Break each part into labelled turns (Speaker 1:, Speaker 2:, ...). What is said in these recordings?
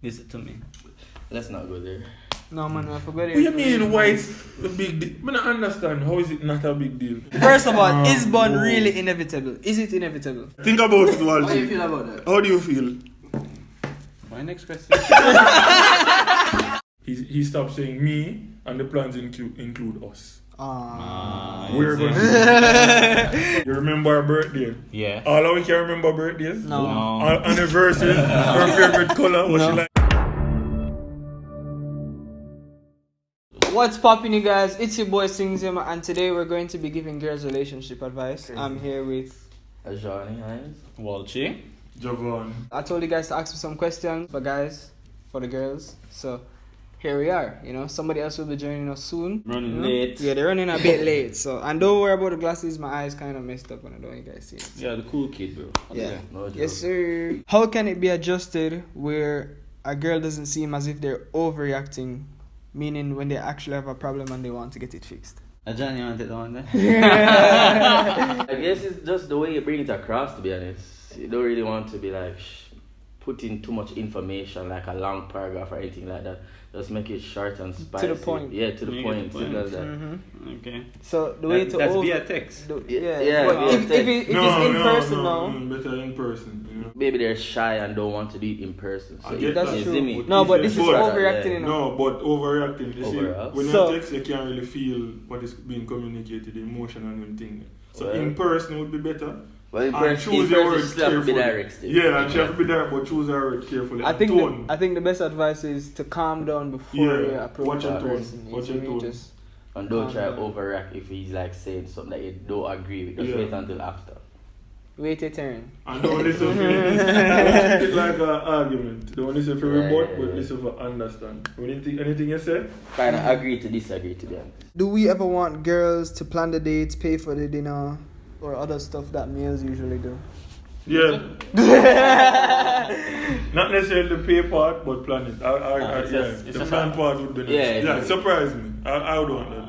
Speaker 1: Listen to me.
Speaker 2: Let's not go there.
Speaker 3: No, man, I forgot it.
Speaker 4: What do you mean why it's a big deal? I don't understand. How is it not a big deal?
Speaker 3: First of all, is bun really inevitable? Is it inevitable?
Speaker 4: Think about it, Walter.
Speaker 2: How do you feel about that?
Speaker 4: How do you feel?
Speaker 1: My next question.
Speaker 4: He stopped saying me, and the plans include us. We're
Speaker 1: you
Speaker 4: going
Speaker 1: see?
Speaker 4: to. You remember our birthday?
Speaker 1: Yeah.
Speaker 4: All of we can remember birthdays?
Speaker 3: No.
Speaker 4: Our anniversary, her favorite color, what she like.
Speaker 3: What's poppin', you guys? It's your boy Singh, Zima, and today we're going to be giving girls relationship advice. I'm here with
Speaker 2: Johnny Hines.
Speaker 1: Walchi.
Speaker 4: Javon.
Speaker 3: I told you guys to ask me some questions, but guys, for the girls. So here we are. You know, somebody else will be joining us soon.
Speaker 1: Running late.
Speaker 3: Yeah, they're running a bit late. So, and don't worry about the glasses. My eyes kind of messed up when I don't you guys see it.
Speaker 1: Yeah, the cool kid, bro.
Speaker 3: Yeah.
Speaker 2: No joke.
Speaker 3: Yes, sir. How can it be adjusted where a girl doesn't seem as if they're overreacting, meaning when they actually have a problem and they want to get it fixed?
Speaker 1: Johnny, you want it on there?
Speaker 2: I guess it's just the way you bring it across, to be honest. You don't really want to be like putting too much information, like a long paragraph or anything like that. Just make it short and spicy.
Speaker 3: To the point.
Speaker 2: Yeah, to the
Speaker 1: Make
Speaker 2: point.
Speaker 1: it to the point.
Speaker 2: Simple as that.
Speaker 3: Mm-hmm.
Speaker 1: Okay.
Speaker 3: So the way to
Speaker 1: That's
Speaker 3: over...
Speaker 1: via text.
Speaker 2: Yeah,
Speaker 3: But
Speaker 2: via
Speaker 3: if
Speaker 2: text.
Speaker 3: it's in person now...
Speaker 4: Better in person, you know.
Speaker 2: Maybe they're shy and don't want to do it in person. So
Speaker 4: I get
Speaker 3: That's
Speaker 4: that.
Speaker 3: true.
Speaker 2: See me?
Speaker 3: No, but this is
Speaker 4: But-
Speaker 3: overreacting, you know.
Speaker 4: No, but overreacting. You see,
Speaker 2: Overall.
Speaker 4: when
Speaker 3: So-
Speaker 4: you text, you can't really feel what is being communicated, the emotion and everything. So
Speaker 2: Well.
Speaker 4: in person would be better.
Speaker 2: Well, in
Speaker 4: And
Speaker 2: person,
Speaker 4: choose your words
Speaker 2: still have to be
Speaker 4: carefully.
Speaker 2: direct still.
Speaker 4: Yeah, and she have to be direct, but choose her words carefully.
Speaker 3: I
Speaker 4: And
Speaker 3: think
Speaker 4: tone.
Speaker 3: I think the best advice is to calm down before
Speaker 4: Yeah,
Speaker 3: you approach
Speaker 4: watch your
Speaker 3: that
Speaker 4: tone,
Speaker 3: person. You
Speaker 4: watch
Speaker 3: see
Speaker 4: your
Speaker 3: me?
Speaker 4: tone.
Speaker 3: Just
Speaker 2: And don't try to
Speaker 3: Calm down.
Speaker 2: overreact if he's like saying something that you don't agree with. Just
Speaker 4: Yeah.
Speaker 2: wait until after.
Speaker 3: wait your turn.
Speaker 4: And don't listen for it. Don't treat it like an argument. Don't listen for
Speaker 2: Yeah,
Speaker 4: rebut,
Speaker 2: yeah,
Speaker 4: but
Speaker 2: yeah.
Speaker 4: listen for understand. When anything you say,
Speaker 2: Kind of agree to disagree, to be honest.
Speaker 3: Do we ever want girls to plan the dates, pay for the dinner, or other stuff that males usually do?
Speaker 4: yeah. Not necessarily the pay part, but plan it.
Speaker 1: It's
Speaker 4: Yeah,
Speaker 1: just- it's
Speaker 4: the
Speaker 1: just
Speaker 4: plan
Speaker 1: a-
Speaker 4: part would be nice.
Speaker 2: Yeah,
Speaker 4: Yeah,
Speaker 2: it's-
Speaker 4: surprise me. I would want that.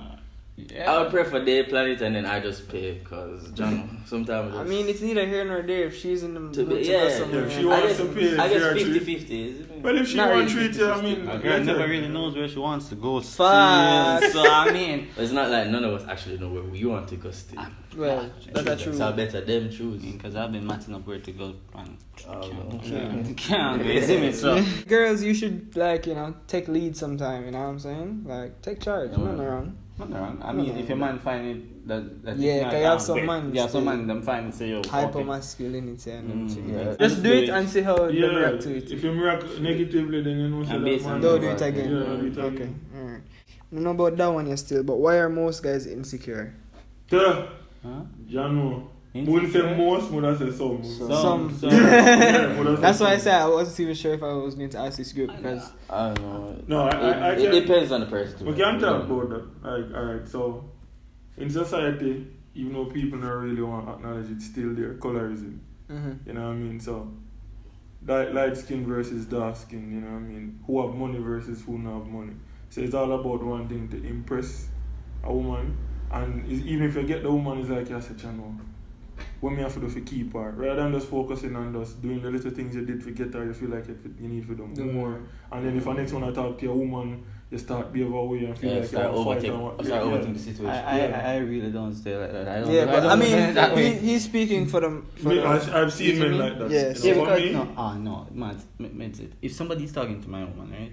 Speaker 2: I would prefer they plan it and then I just pay because John sometimes.
Speaker 3: I mean, it's neither here nor there. If she's in the mood
Speaker 2: To be-
Speaker 3: to
Speaker 2: yeah,
Speaker 3: go somewhere,
Speaker 4: if she
Speaker 3: and-
Speaker 4: wants to pay,
Speaker 2: I guess
Speaker 4: fair
Speaker 2: 50-50, isn't it?
Speaker 4: Well, if she
Speaker 3: Not
Speaker 4: wants
Speaker 3: really
Speaker 4: treat you, I mean,
Speaker 1: A girl
Speaker 4: let
Speaker 1: never
Speaker 4: her.
Speaker 1: really knows where she wants to go.
Speaker 3: Fuck.
Speaker 1: So I mean,
Speaker 2: It's not like none of us actually know where we want to go still.
Speaker 3: Well, that's true.
Speaker 2: So I better them choose.
Speaker 1: because I've been matching up where to go and
Speaker 2: no.
Speaker 1: can't go, you see me? So
Speaker 3: Girls, you should take lead sometime. You know what I'm saying? Like take charge.
Speaker 1: Yeah.
Speaker 3: Nothing wrong.
Speaker 1: nothing wrong. I mean, if your man find it that
Speaker 3: Yeah,
Speaker 1: it's not,
Speaker 3: 'cause you have some man
Speaker 1: yeah, some
Speaker 3: still
Speaker 1: man them find it say yo,
Speaker 3: Hyper
Speaker 1: okay.
Speaker 3: masculinity and
Speaker 1: Mm,
Speaker 3: everything.
Speaker 2: yeah.
Speaker 3: Just do it and see how they
Speaker 4: Yeah,
Speaker 3: react to it.
Speaker 4: if you react negatively, then you know
Speaker 1: And based on
Speaker 3: Don't do it again.
Speaker 4: Yeah, do it
Speaker 3: Okay.
Speaker 4: again.
Speaker 3: Alright. I don't know about that one yet still, but why are most guys insecure?
Speaker 4: Duh.
Speaker 1: Huh?
Speaker 4: Jano.
Speaker 1: Insecure?
Speaker 4: Wouldn't say most, would I say some.
Speaker 3: Some.
Speaker 4: Yeah, would I say
Speaker 3: That's why I
Speaker 4: some.
Speaker 3: said I wasn't even sure if I was going to ask this group because
Speaker 2: I don't know.
Speaker 4: No, I
Speaker 2: it
Speaker 4: can-
Speaker 2: depends on the person. too.
Speaker 4: We can talk about that. Alright, so in society, even though people don't really want to acknowledge it, still there, colorism. You know what I mean? So light skin versus dark skin, you know what I mean? Who have money versus who not have money. So it's all about wanting to impress a woman. And even if you get the woman, it's like you say, channel, what me have to do for keep her? Rather than just focusing on just doing the little things you did to get her, you feel like you need to do more. And then if the next one I talk to a woman, you start behave away and feel
Speaker 2: Yeah,
Speaker 4: like you
Speaker 2: start
Speaker 4: want to fight and what.
Speaker 2: overthinking the situation.
Speaker 1: I really don't stay like that. I don't,
Speaker 3: yeah, but I
Speaker 1: don't that way.
Speaker 3: mean he's speaking for them.
Speaker 4: I've seen men like that.
Speaker 3: Yes.
Speaker 4: You know,
Speaker 3: Yeah,
Speaker 4: for
Speaker 3: because-
Speaker 4: me,
Speaker 1: no, if somebody's talking to my woman, right?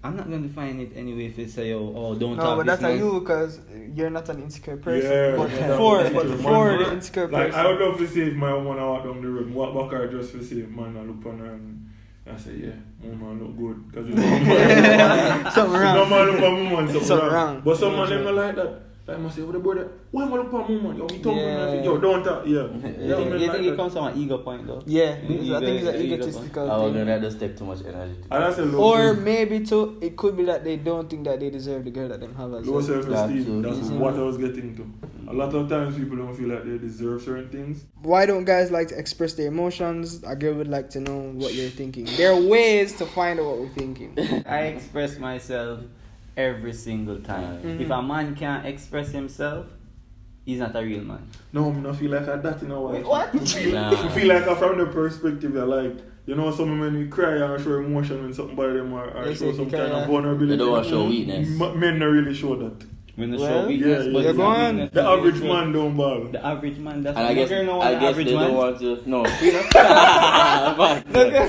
Speaker 1: I'm not going to find it anyway if they say, oh, don't
Speaker 3: No,
Speaker 1: talk
Speaker 3: but
Speaker 1: this
Speaker 3: that's
Speaker 1: man.
Speaker 3: you because you're not an insecure person.
Speaker 4: Yeah,
Speaker 3: but
Speaker 4: yeah,
Speaker 3: before
Speaker 4: man,
Speaker 3: the insecure
Speaker 4: like,
Speaker 3: person.
Speaker 4: I would love to see if my woman walk down the road, walk back her just to see if man I look on her and I say, yeah, woman look good. Because it's
Speaker 3: Something wrong.
Speaker 4: no man look on woman, something
Speaker 3: Something
Speaker 4: wrong.
Speaker 3: wrong.
Speaker 4: But some man them not like that. Like I say, what the brother? Why am I look on woman? Yo, we talking
Speaker 3: Yeah.
Speaker 4: yo, don't talk, yeah.
Speaker 1: You think it comes from an ego point though?
Speaker 3: Yeah,
Speaker 1: Ego-
Speaker 3: I think it's an
Speaker 1: ego-
Speaker 3: egotistical
Speaker 2: I was
Speaker 3: thing.
Speaker 2: gonna just take too much energy.
Speaker 4: And I say low,
Speaker 3: Or maybe too, it could be that they don't think that they deserve the girl that them have as
Speaker 4: low
Speaker 3: well.
Speaker 4: self-esteem.
Speaker 2: That
Speaker 4: That's
Speaker 2: too.
Speaker 4: what I was getting to. A lot of times people don't feel like they deserve certain things.
Speaker 3: Why don't guys like to express their emotions? A girl would like to know what you're thinking. There are ways to find out what we're thinking.
Speaker 1: I express myself every single time.
Speaker 3: Mhm.
Speaker 1: If a man can't express himself, he's not a real man.
Speaker 4: No, I feel like that in a while.
Speaker 3: What?
Speaker 2: Nah.
Speaker 4: I feel like from the perspective, like, you know, some men we cry and show emotion when something by them or
Speaker 3: They
Speaker 4: show
Speaker 3: say
Speaker 4: some
Speaker 3: you
Speaker 4: kind
Speaker 3: cry.
Speaker 4: of vulnerability.
Speaker 2: They don't want to show weakness.
Speaker 4: Men don't really show that.
Speaker 1: When the
Speaker 3: Well,
Speaker 1: show weakness,
Speaker 4: yeah,
Speaker 1: but
Speaker 4: yeah.
Speaker 1: it's not
Speaker 3: Go on.
Speaker 1: weakness,
Speaker 4: The
Speaker 1: but
Speaker 4: average
Speaker 1: it's
Speaker 4: man don't ball.
Speaker 1: The average man, that's
Speaker 2: And I
Speaker 1: what
Speaker 2: guess,
Speaker 1: girl know
Speaker 2: I
Speaker 1: the
Speaker 2: guess
Speaker 1: average
Speaker 2: they
Speaker 1: man.
Speaker 2: don't want to. No.
Speaker 3: No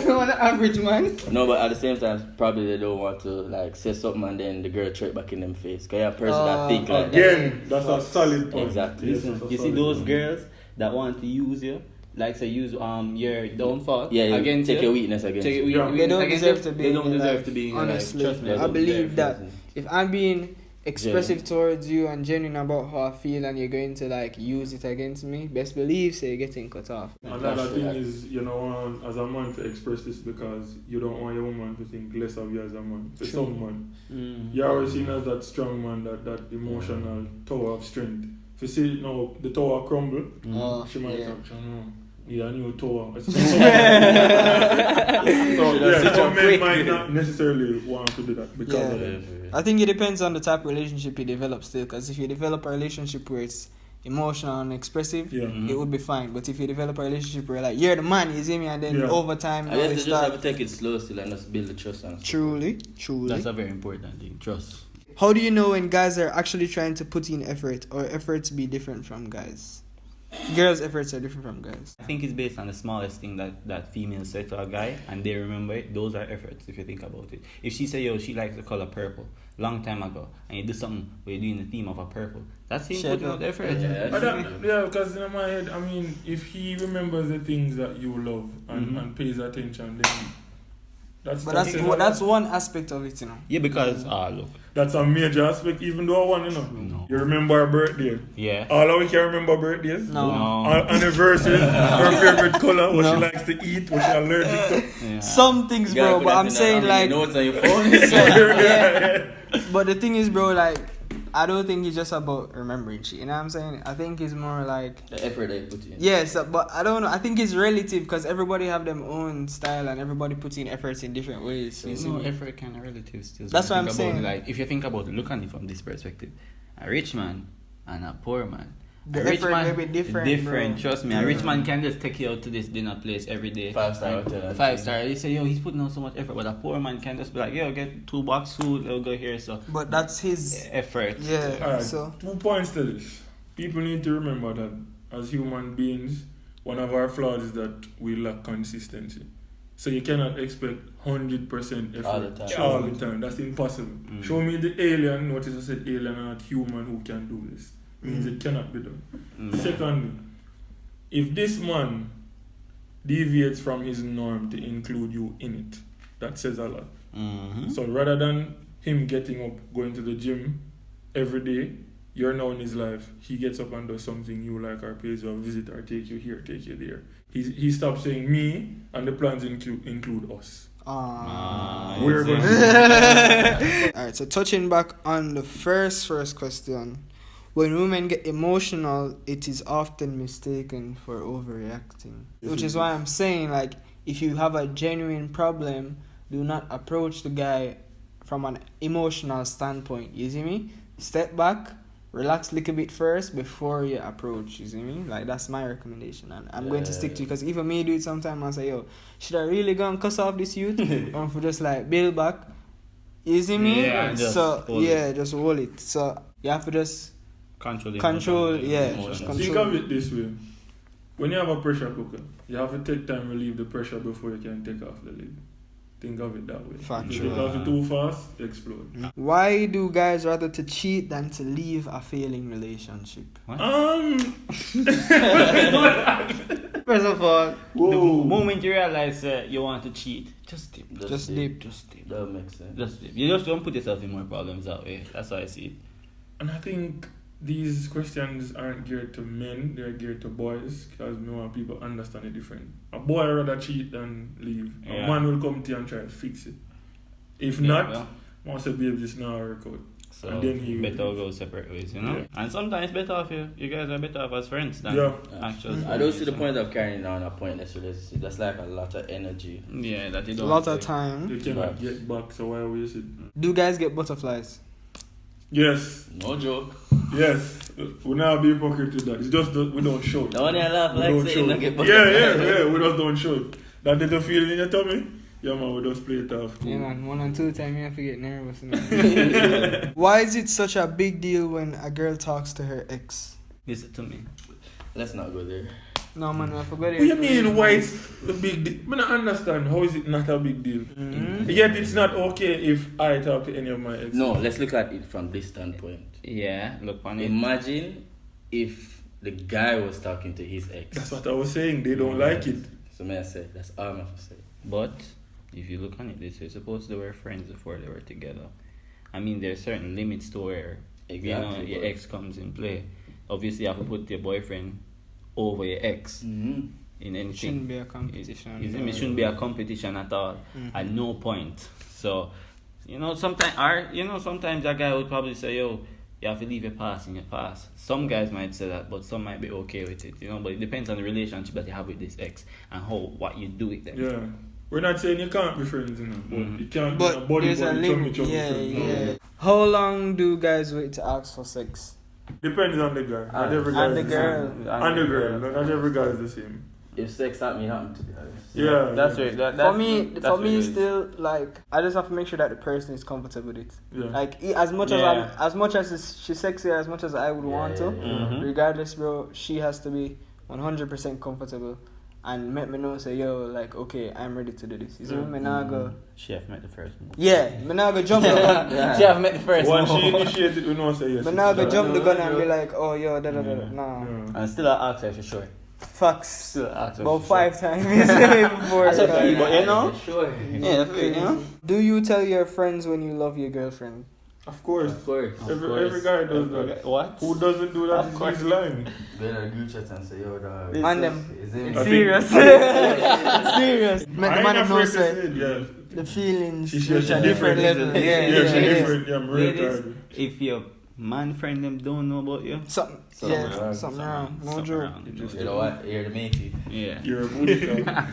Speaker 3: girl want an average man.
Speaker 2: No, but at the same time, probably they don't want to like say something and then the girl throw it back in them face. Cause you're a person that think like that.
Speaker 4: Again, that's a solid point.
Speaker 2: Exactly.
Speaker 4: Yes,
Speaker 1: Listen,
Speaker 4: that's a
Speaker 1: you see
Speaker 4: solid
Speaker 1: those
Speaker 4: point.
Speaker 1: girls that want to use you, like say use your downfall
Speaker 2: Yeah,
Speaker 1: against
Speaker 2: take
Speaker 1: you.
Speaker 2: your weakness against
Speaker 1: Take
Speaker 2: you.
Speaker 1: it,
Speaker 4: Yeah.
Speaker 3: They don't
Speaker 1: against
Speaker 3: deserve
Speaker 1: you.
Speaker 3: to be
Speaker 1: They
Speaker 3: in
Speaker 1: don't
Speaker 3: your
Speaker 1: deserve
Speaker 3: life,
Speaker 1: to be in your
Speaker 3: honestly.
Speaker 1: life. Trust me.
Speaker 3: I
Speaker 2: don't
Speaker 3: believe
Speaker 2: deserve
Speaker 3: that
Speaker 2: to.
Speaker 3: if I'm being expressive towards you and genuine about how I feel and you're going to like use it against me, best believe say you're getting cut off.
Speaker 4: Another thing is, you know, as a man to express this because you don't want your woman to think less of you as a man. For
Speaker 3: True.
Speaker 4: some man,
Speaker 1: Mm.
Speaker 4: you're always seen as that strong man, that emotional tower of strength. If you see, you know, the tower crumble,
Speaker 3: Oh,
Speaker 4: she might
Speaker 3: yeah.
Speaker 4: talk, you know, need a new tower. So
Speaker 2: That's
Speaker 4: some men
Speaker 2: quick.
Speaker 4: might not necessarily want to do that because
Speaker 3: Yeah.
Speaker 4: of that.
Speaker 3: I think it depends on the type of relationship you develop still. Because if you develop a relationship where it's emotional and expressive,
Speaker 4: Yeah.
Speaker 3: it would be fine. But if you develop a relationship where like you're the man, you see me, and then
Speaker 4: Yeah.
Speaker 3: over time,
Speaker 2: I
Speaker 3: now
Speaker 2: guess
Speaker 3: they
Speaker 2: they just have
Speaker 3: start
Speaker 2: to take it slow still and just build the trust and stuff.
Speaker 3: truly.
Speaker 1: That's a very important thing. Trust.
Speaker 3: How do you know when guys are actually trying to put in effort or efforts be different from guys? Girls' efforts are different from guys.
Speaker 1: I think it's based on the smallest thing that females say to a guy and they remember it. Those are efforts if you think about it. If she say, yo, she likes the color purple long time ago and you do something where you're doing the theme of a purple, that's him
Speaker 3: Shut
Speaker 1: putting
Speaker 3: up.
Speaker 1: out the effort.
Speaker 4: Yeah, because in my head, I mean, if he remembers the things that you love and pays attention, then that's
Speaker 3: But that's one aspect of it, you know.
Speaker 1: Yeah, because, look.
Speaker 4: that's a major aspect, even though I want, you know.
Speaker 1: No.
Speaker 4: You remember her birthday.
Speaker 1: Yeah.
Speaker 4: All of we can remember birthdays.
Speaker 3: No.
Speaker 4: Anniversaries, her favorite color, what
Speaker 3: No.
Speaker 4: she likes to eat, what she allergic to.
Speaker 1: Yeah.
Speaker 3: Some things,
Speaker 2: You gotta
Speaker 3: bro,
Speaker 2: put
Speaker 3: but
Speaker 2: that
Speaker 3: I'm
Speaker 2: in
Speaker 3: saying like,
Speaker 2: notes on your phone.
Speaker 3: yeah. But the thing is, bro, like, I don't think it's just about remembering shit. You know what I'm saying? I think it's more like,
Speaker 2: The effort they put in.
Speaker 3: yes, but I don't know. I think it's relative because everybody have their own style and everybody puts in efforts in different ways. You see
Speaker 1: No,
Speaker 3: me?
Speaker 1: effort kind of relative still.
Speaker 3: That's
Speaker 1: When
Speaker 3: what
Speaker 1: you
Speaker 3: I'm
Speaker 1: think about
Speaker 3: saying.
Speaker 1: it, like, if you think about it, look at it from this perspective. A rich man and a poor man.
Speaker 3: The
Speaker 1: A rich
Speaker 3: effort
Speaker 1: man,
Speaker 3: may be different,
Speaker 1: Different,
Speaker 3: bro.
Speaker 1: trust me. A rich man can just take you out to this dinner place every day.
Speaker 2: 5-star hotel.
Speaker 1: 5-star. They say, yo, he's putting out so much effort. But a poor man can just be like, yo, get 2 box food, they'll go here. So,
Speaker 3: But that's his,
Speaker 1: effort.
Speaker 3: yeah.
Speaker 4: Alright,
Speaker 3: So
Speaker 4: 2 points to this. People need to remember that as human beings, one of our flaws is that we lack consistency. So you cannot expect 100% effort
Speaker 2: All the time.
Speaker 4: all the time. That's impossible.
Speaker 1: Mm.
Speaker 4: Show me the alien, notice I said alien and not human who can do this. Means it cannot be done.
Speaker 1: Mm.
Speaker 4: Secondly, if this man deviates from his norm to include you in it, that says a lot.
Speaker 1: Mm-hmm.
Speaker 4: So rather than him getting up, going to the gym every day, you're now in his life. He gets up and does something you like, or pays you a visit, or take you here, take you there. He stops saying me, and the plans include us. We're going to
Speaker 3: Alright, so touching back on the first question, when women get emotional, it is often mistaken for overreacting. Which is why I'm saying, like, if you have a genuine problem, do not approach the guy from an emotional standpoint. You see me? Step back, relax a little bit first before you approach. You see me? Like, that's my recommendation. And I'm going to stick to it because even me do it sometimes. I say, yo, should I really go and cuss off this youth? Or if we just like build back? You see me?
Speaker 1: Yeah, just
Speaker 3: so,
Speaker 1: hold it.
Speaker 3: just hold it. So, you have to just
Speaker 1: Control,
Speaker 3: Control.
Speaker 1: just
Speaker 4: think of it this way. When you have a pressure cooker, you have to take time to relieve the pressure before you can take off the lid. Think of it that way. If you take off it too fast, it explode.
Speaker 3: Why do guys rather to cheat than to leave a failing relationship?
Speaker 1: First of all,
Speaker 4: Whoa.
Speaker 1: the moment you realize you want to cheat, just dip.
Speaker 3: Just dip.
Speaker 1: Just dip.
Speaker 2: That makes sense.
Speaker 1: Just dip. You just don't put yourself in more problems that way. That's how I see it.
Speaker 4: And I think these questions aren't geared to men, they're geared to boys, because we want people understand it different. A boy rather cheat than leave.
Speaker 1: Yeah.
Speaker 4: A man will come to you and try to fix it. If
Speaker 1: Yeah,
Speaker 4: not,
Speaker 1: well.
Speaker 4: once a babe, this now work out.
Speaker 1: So
Speaker 4: And then he
Speaker 1: better go separate ways, you know?
Speaker 4: Yeah.
Speaker 1: And sometimes better off you guys are better off as friends than
Speaker 4: Yeah.
Speaker 1: actual
Speaker 2: I don't see the
Speaker 1: friends,
Speaker 2: point of carrying on a pointless relationship. That's like a lot of energy.
Speaker 1: Yeah, that you
Speaker 3: A
Speaker 1: don't
Speaker 3: lot of
Speaker 1: take.
Speaker 3: time.
Speaker 4: You cannot
Speaker 2: Right.
Speaker 4: get back, so why waste it?
Speaker 3: Do guys get butterflies?
Speaker 4: Yes.
Speaker 2: No joke.
Speaker 4: Yes. We not be hypocrite with that. It's just that we don't show it.
Speaker 2: The one I laugh
Speaker 4: We
Speaker 2: like
Speaker 4: don't
Speaker 2: saying
Speaker 4: show
Speaker 2: I
Speaker 4: it.
Speaker 2: get
Speaker 4: Yeah. We just don't show it. That little feeling in your tummy, yeah man, we just play it off.
Speaker 3: Yeah, man. 1 and 2 times, you have to get nervous. You know? Why is it such a big deal when a girl talks to her ex?
Speaker 1: Listen to me.
Speaker 2: Let's not go there.
Speaker 3: No, man, I forgot it.
Speaker 4: What do you mean, why it's a big deal? I don't understand. How is it not a big deal? Yet it's not okay if I talk to any of my exes.
Speaker 2: No, let's look at it from this standpoint.
Speaker 1: Yeah, look on it.
Speaker 2: Imagine if the guy was talking to his ex.
Speaker 4: That's what I was saying. They don't like it.
Speaker 2: So may I say, that's all I'm going to say.
Speaker 1: But if you look on it this way, suppose they were friends before they were together. I mean, there's certain limits to where your ex comes in play. Obviously, you have to put your boyfriend over your ex in anything.
Speaker 3: It shouldn't be a competition.
Speaker 1: It shouldn't be a competition at all. At no point. So, sometimes that guy would probably say, yo, you have to leave your past in your past. Some guys might say that, but some might be okay with it, but it depends on the relationship that you have with this ex and what you do with them.
Speaker 4: Yeah. We're not saying you can't be friends, but you can't be a
Speaker 3: But
Speaker 4: body
Speaker 3: there's a limit.
Speaker 4: chummy friend.
Speaker 3: Yeah. How long do guys wait to ask for sex?
Speaker 4: Depends on the guy. Not every guy
Speaker 3: And
Speaker 4: is
Speaker 3: the
Speaker 4: the
Speaker 3: girl.
Speaker 4: same. And the girl. Not every guy is the same.
Speaker 2: If sex happened, to be honest.
Speaker 4: Yeah.
Speaker 1: That's
Speaker 4: yeah.
Speaker 1: right.
Speaker 3: For me, still I just have to make sure that the person is comfortable with it.
Speaker 4: Yeah.
Speaker 3: Like as much as she's sexy, as much as I would want to, regardless, bro, she has to be 100% comfortable and let me know. Say, yo, like, okay, I'm ready to do this. You see me? Now go.
Speaker 1: She have met the first move.
Speaker 3: Yeah, me now go jump the gun.
Speaker 2: She have met the first
Speaker 4: Once
Speaker 2: one.
Speaker 4: she initiated, we know say yes.
Speaker 3: But now go
Speaker 4: it's
Speaker 3: jump the gun and
Speaker 2: Yeah.
Speaker 3: be like, oh, yo, da da da.
Speaker 4: Yeah.
Speaker 3: Nah,
Speaker 4: Yeah.
Speaker 1: And still I ask her for sure.
Speaker 3: facts.
Speaker 1: Still I ask her
Speaker 3: About
Speaker 1: for
Speaker 3: 5 times before.
Speaker 1: I said
Speaker 3: that.
Speaker 1: three, but you know?
Speaker 2: Sure.
Speaker 1: Yeah, that's it,
Speaker 3: Do you tell your friends when you love your girlfriend?
Speaker 4: Of course.
Speaker 2: Of course.
Speaker 4: Every guy does that.
Speaker 1: What?
Speaker 4: Who doesn't do that
Speaker 1: Of course.
Speaker 4: is lying.
Speaker 2: Go in a group chat and say, yo, dog.
Speaker 3: Man, them.
Speaker 2: Is it
Speaker 4: I
Speaker 3: Serious.
Speaker 4: think-
Speaker 3: Serious. Make the
Speaker 4: I
Speaker 3: man
Speaker 4: ain't
Speaker 3: know
Speaker 4: afraid to
Speaker 3: say
Speaker 4: say it, yeah.
Speaker 3: the feelings
Speaker 4: She's
Speaker 3: reach a different level.
Speaker 4: Yeah, she's
Speaker 3: yeah.
Speaker 4: different. Yeah, I'm really
Speaker 1: Ladies,
Speaker 4: tired.
Speaker 1: if your man friend them don't know about you,
Speaker 3: Something wrong. No joke.
Speaker 2: You know what? You're the matey.
Speaker 1: Yeah.
Speaker 4: You're a booty cow.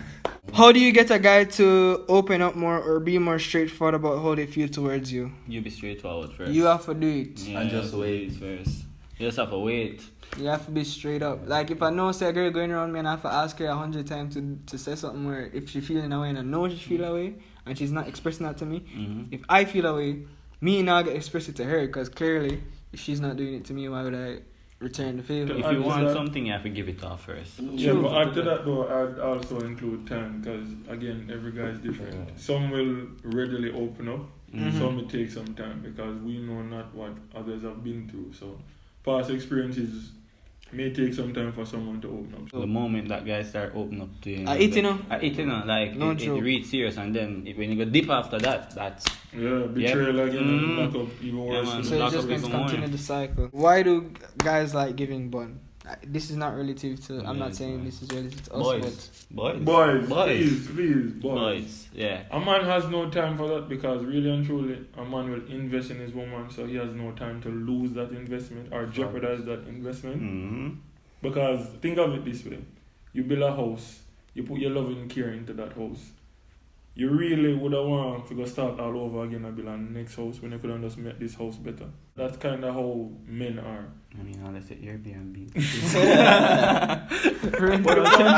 Speaker 3: How do you get a guy to open up more or be more straightforward about how they feel towards you?
Speaker 1: You be straightforward first.
Speaker 3: You have to do it.
Speaker 1: Yeah,
Speaker 2: And just
Speaker 1: you have to
Speaker 2: wait.
Speaker 1: do it first. You just have to wait.
Speaker 3: You have to be straight up. Like if I know say a girl going around me and I have to ask her 100 times to say something where if she feeling that way and I know she feel that way and she's not expressing that to me, if I feel that way, me and I get express it to her because clearly if she's not doing it to me, why would I return the favor?
Speaker 1: If you want something, you have to give it to her first.
Speaker 4: Yeah, but after that though, I'd also include time because again, every guy is different. Some will readily open up, some it takes some time because we know not what others have been through. So past experiences may take some time for someone to open up.
Speaker 1: The moment that guys start opening up to you,
Speaker 3: I eat,
Speaker 1: like
Speaker 3: No
Speaker 1: it
Speaker 3: joke.
Speaker 1: reach serious, and then when you go deep after that, that's
Speaker 4: Yeah, betrayal again, back up even worse.
Speaker 1: man.
Speaker 3: So
Speaker 1: Lock
Speaker 3: it's just
Speaker 1: up
Speaker 3: going to
Speaker 1: even more.
Speaker 3: continue the cycle. Why do guys like giving bun? This is not relative to. I'm
Speaker 1: Yeah,
Speaker 3: not
Speaker 1: it's
Speaker 3: saying
Speaker 1: fine.
Speaker 3: this is relative to us,
Speaker 1: Boys,
Speaker 4: Please,
Speaker 1: yeah.
Speaker 4: A man has no time for that because really and truly, a man will invest in his woman, so he has no time to lose that investment or jeopardize that investment.
Speaker 1: Mm-hmm.
Speaker 4: Because think of it this way: you build a house, you put your love and care into that house. You really would have wanted to go start all over again and build a next house when you could have just make this house better. That's kind of how men are.
Speaker 1: I mean, unless it's Airbnb.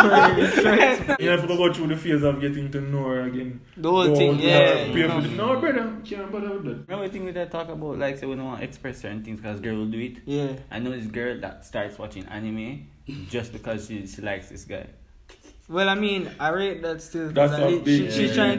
Speaker 4: You have to go through the phase of getting to know her again.
Speaker 3: The whole
Speaker 4: Go
Speaker 3: thing,
Speaker 4: out,
Speaker 3: yeah.
Speaker 4: pay for the- No, brother, can't bother with that.
Speaker 1: Remember the thing we talk about, like, say we don't want to express certain things because girl will do it.
Speaker 3: Yeah.
Speaker 1: I know this girl that starts watching anime just because she likes this guy.
Speaker 3: Well, I mean, I rate that still.
Speaker 4: That's
Speaker 3: at
Speaker 4: a
Speaker 3: least
Speaker 4: big-
Speaker 3: she's
Speaker 4: yeah.
Speaker 3: trying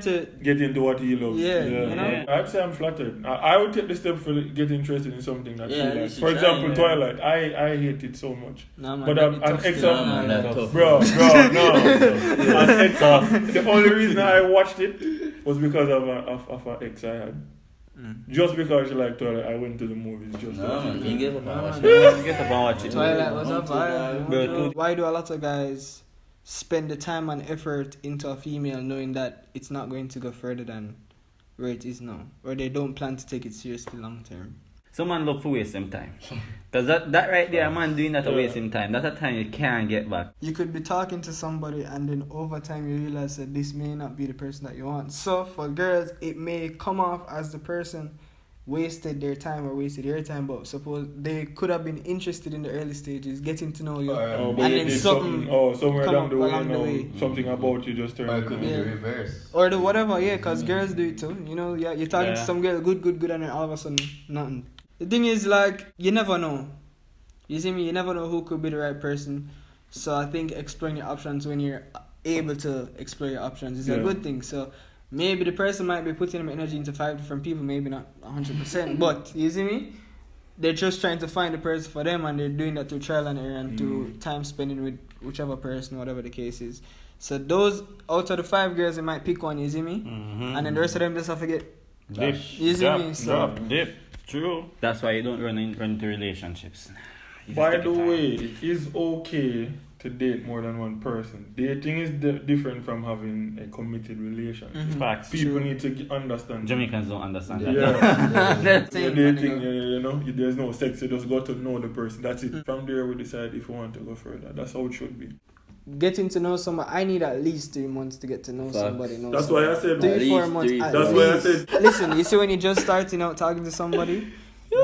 Speaker 3: to.
Speaker 4: Get into what he loves.
Speaker 3: Yeah, you know?
Speaker 4: I'd say I'm flattered. I would take the step for get interested in something that
Speaker 2: Yeah,
Speaker 4: she
Speaker 2: at
Speaker 4: likes.
Speaker 2: least
Speaker 4: For
Speaker 2: you
Speaker 4: example,
Speaker 2: try, yeah.
Speaker 4: Twilight. I hate it so much.
Speaker 3: No, man,
Speaker 4: But
Speaker 3: that'd
Speaker 4: an
Speaker 3: be tough
Speaker 4: ex
Speaker 3: still.
Speaker 4: of
Speaker 2: man, that's tough.
Speaker 4: bro, no. An ex of, the only reason I watched it was because of an ex I had. Just because she liked Twilight, I went to the movies just to
Speaker 2: No,
Speaker 4: watch
Speaker 2: man,
Speaker 4: it.
Speaker 2: you give up
Speaker 3: No,
Speaker 2: and watch
Speaker 3: man.
Speaker 2: it.
Speaker 1: Get up and watch it.
Speaker 3: Twilight was a
Speaker 2: Don't do
Speaker 3: vibe.
Speaker 1: that.
Speaker 3: Why do a lot of guys spend the time and effort into a female knowing that it's not going to go further than where it is now, or they don't plan to take it seriously long term?
Speaker 1: Some man love to waste some time. Because that right there, a man doing that to
Speaker 4: Yeah.
Speaker 1: waste him time. That's a time you can't get back.
Speaker 3: You could be talking to somebody and then over time you realize that this may not be the person that you want. So for girls, it may come off as the person wasted their time or wasted your time, but suppose they could have been interested in the early stages, getting to know you,
Speaker 4: But
Speaker 3: and
Speaker 4: you
Speaker 3: then
Speaker 4: did
Speaker 3: something
Speaker 4: somewhere
Speaker 3: come
Speaker 4: down
Speaker 3: up
Speaker 4: the way,
Speaker 3: along the way.
Speaker 4: something about you just turned.
Speaker 2: Or it could be
Speaker 3: Yeah.
Speaker 2: the reverse.
Speaker 3: or the whatever, yeah, because girls do it too. You know, yeah, you're talking to
Speaker 1: Yeah.
Speaker 3: some girl, good, and then all of a sudden, nothing. The thing is, like, you never know. You see me? You never know who could be the right person. So I think exploring your options when you're able to explore your options is a
Speaker 4: Yeah.
Speaker 3: good thing. So maybe the person might be putting their energy into 5 different people, maybe not 100%. But you see me? They're just trying to find the person for them, and they're doing that through trial and error and through time spending with whichever person, whatever the case is. So those out of the 5 girls, they might pick one. You see me?
Speaker 1: Mm-hmm.
Speaker 3: And then the rest of them just have to get.
Speaker 1: Dip.
Speaker 3: You see
Speaker 1: Drop,
Speaker 3: me? So-
Speaker 1: drop, dip. True. That's why you don't run into relationships. You just
Speaker 4: By
Speaker 1: take
Speaker 4: the
Speaker 1: your time.
Speaker 4: way, it is okay to date more than one person. Dating is different from having a committed relationship.
Speaker 3: Mhm.
Speaker 1: Facts.
Speaker 4: People
Speaker 3: True.
Speaker 4: need to understand.
Speaker 1: Jamaicans don't understand that.
Speaker 4: Yeah.
Speaker 3: Same,
Speaker 4: You're
Speaker 3: my
Speaker 4: dating,
Speaker 3: nigga.
Speaker 4: you know, there's no sex. You just got to know the person. That's it. From there, we decide if we want to go further. That's how it should be.
Speaker 3: Getting to know somebody, I need at least 3 months to get to know
Speaker 2: Facts.
Speaker 3: somebody.
Speaker 4: That's why I said.
Speaker 3: 3-4
Speaker 2: least
Speaker 3: months.
Speaker 2: 3.
Speaker 3: At
Speaker 4: That's why I
Speaker 3: least.
Speaker 4: said.
Speaker 3: Listen, you see, when you're just starting out talking to somebody,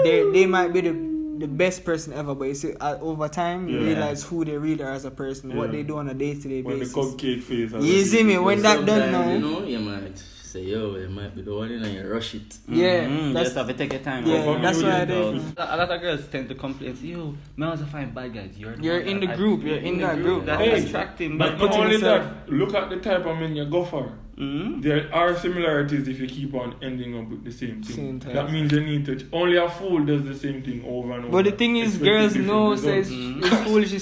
Speaker 3: they might be the best person ever, but you see, over time, you
Speaker 4: Yeah.
Speaker 3: realize who they really are as a person, what
Speaker 4: Yeah.
Speaker 3: they do on a day-to-day
Speaker 4: When the
Speaker 3: basis.
Speaker 4: cupcake phase.
Speaker 3: You see me? When that done
Speaker 2: Sometimes,
Speaker 3: now,
Speaker 2: you know, you might say, yo, it might be the one and you rush it.
Speaker 3: yeah,
Speaker 1: Mm-hmm.
Speaker 3: that's
Speaker 1: Just have to take your time.
Speaker 3: yeah,
Speaker 4: For me,
Speaker 3: that's
Speaker 4: we
Speaker 3: what I
Speaker 4: did
Speaker 3: do.
Speaker 1: A lot of girls tend to complain, yo, man, I also find bad guys.
Speaker 3: You're in the group, you're in that group.
Speaker 1: That's
Speaker 4: Hey,
Speaker 1: attracting.
Speaker 4: But not
Speaker 3: putting
Speaker 4: only
Speaker 3: yourself-
Speaker 4: that, look at the type of men you go for.
Speaker 1: Mm-hmm.
Speaker 4: There are similarities if you keep on ending up with the same thing.
Speaker 3: Same type.
Speaker 4: That means you need to. Only a fool does the same thing over and over.
Speaker 3: But the thing is,
Speaker 4: expecting
Speaker 3: girls
Speaker 4: different
Speaker 3: know
Speaker 4: results.
Speaker 3: says
Speaker 1: Mhm.
Speaker 3: it's foolish.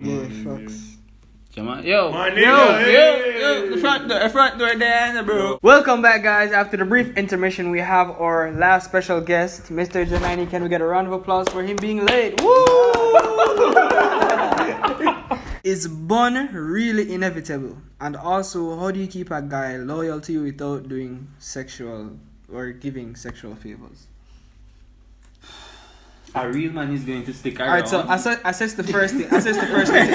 Speaker 3: Yeah,
Speaker 4: Mm,
Speaker 3: fucks.
Speaker 1: Come on. Yo,
Speaker 4: My
Speaker 1: yo,
Speaker 4: nigga, hey.
Speaker 3: yo, the front door there, bro. Welcome back, guys. After the brief intermission, we have our last special guest, Mr. Janani. Can we get a round of applause for him being late? Woo! Is bun really inevitable? And also, how do you keep a guy loyal to you without doing sexual or giving sexual favors?
Speaker 1: a real man is going to stick around.
Speaker 3: Alright, so assess the first thing. Assess the first thing.